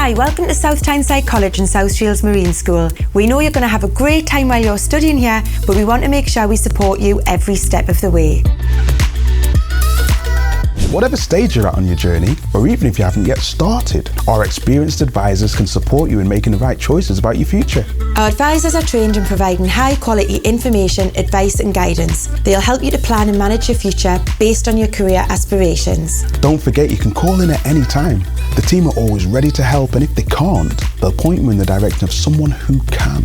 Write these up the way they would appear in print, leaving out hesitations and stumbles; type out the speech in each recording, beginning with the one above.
Hi, welcome to South Tyneside College and South Shields Marine School. We know you're going to have a great time while you're studying here, but we want to make sure we support you every step of the way. Whatever stage you're at on your journey, or even if you haven't yet started, our experienced advisors can support you in making the right choices about your future. Our advisors are trained in providing high quality information, advice and guidance. They'll help you to plan and manage your future based on your career aspirations. Don't forget you can call in at any time. The team are always ready to help, and if they can't, they'll point you in the direction of someone who can.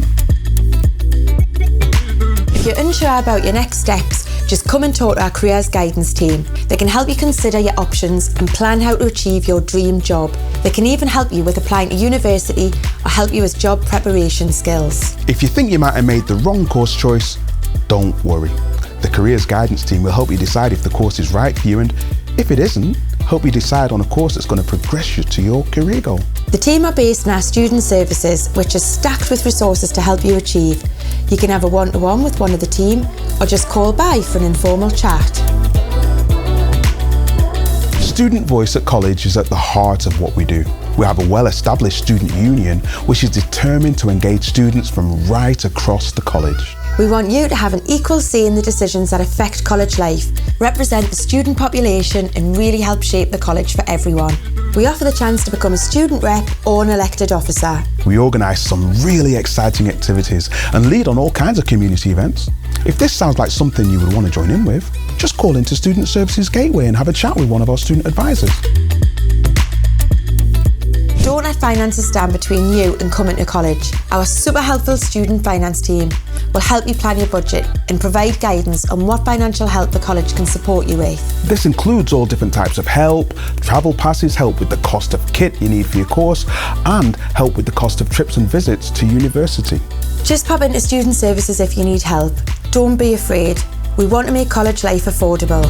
If you're unsure about your next steps, just come and talk to our careers guidance team. They can help you consider your options and plan how to achieve your dream job. They can even help you with applying to university or help you with job preparation skills. If you think you might have made the wrong course choice, don't worry. The careers guidance team will help you decide if the course is right for you, and if it isn't, help you decide on a course that's going to progress you to your career goal. The team are based in our student services, which is stacked with resources to help you achieve. You can have a one-to-one with one of the team or just call by for an informal chat. Student voice at college is at the heart of what we do. We have a well-established student union which is determined to engage students from right across the college. We want you to have an equal say in the decisions that affect college life, represent the student population and really help shape the college for everyone. We offer the chance to become a student rep or an elected officer. We organise some really exciting activities and lead on all kinds of community events. If this sounds like something you would want to join in with, just call into Student Services Gateway and have a chat with one of our student advisors. Don't let finances stand between you and coming to college. Our super helpful student finance team will help you plan your budget and provide guidance on what financial help the college can support you with. This includes all different types of help, travel passes, help with the cost of kit you need for your course, and help with the cost of trips and visits to university. Just pop into Student Services if you need help. Don't be afraid. We want to make college life affordable.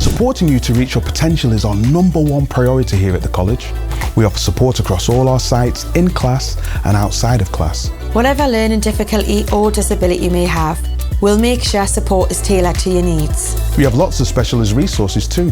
Supporting you to reach your potential is our #1 priority here at the college. We offer support across all our sites, in class and outside of class. Whatever learning difficulty or disability you may have, we'll make sure support is tailored to your needs. We have lots of specialist resources too.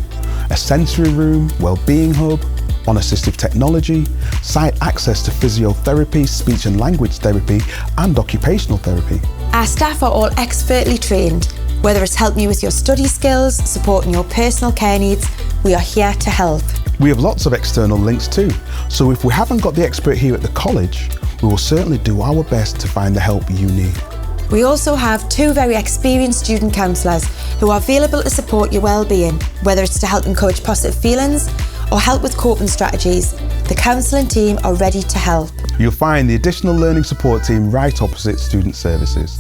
A sensory room, wellbeing hub, on-assistive technology, site access to physiotherapy, speech and language therapy and occupational therapy. Our staff are all expertly trained. Whether it's helping you with your study skills, supporting your personal care needs, we are here to help. We have lots of external links too, so if we haven't got the expert here at the college, we will certainly do our best to find the help you need. We also have 2 very experienced student counsellors who are available to support your well-being, whether it's to help encourage positive feelings or help with coping strategies. The counselling team are ready to help. You'll find the additional learning support team right opposite Student Services.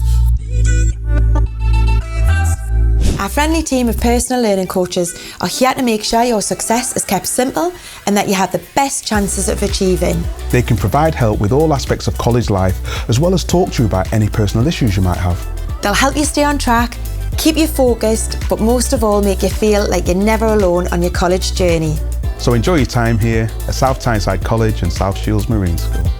Our friendly team of personal learning coaches are here to make sure your success is kept simple and that you have the best chances of achieving. They can provide help with all aspects of college life, as well as talk to you about any personal issues you might have. They'll help you stay on track, keep you focused, but most of all make you feel like you're never alone on your college journey. So enjoy your time here at South Tyneside College and South Shields Marine School.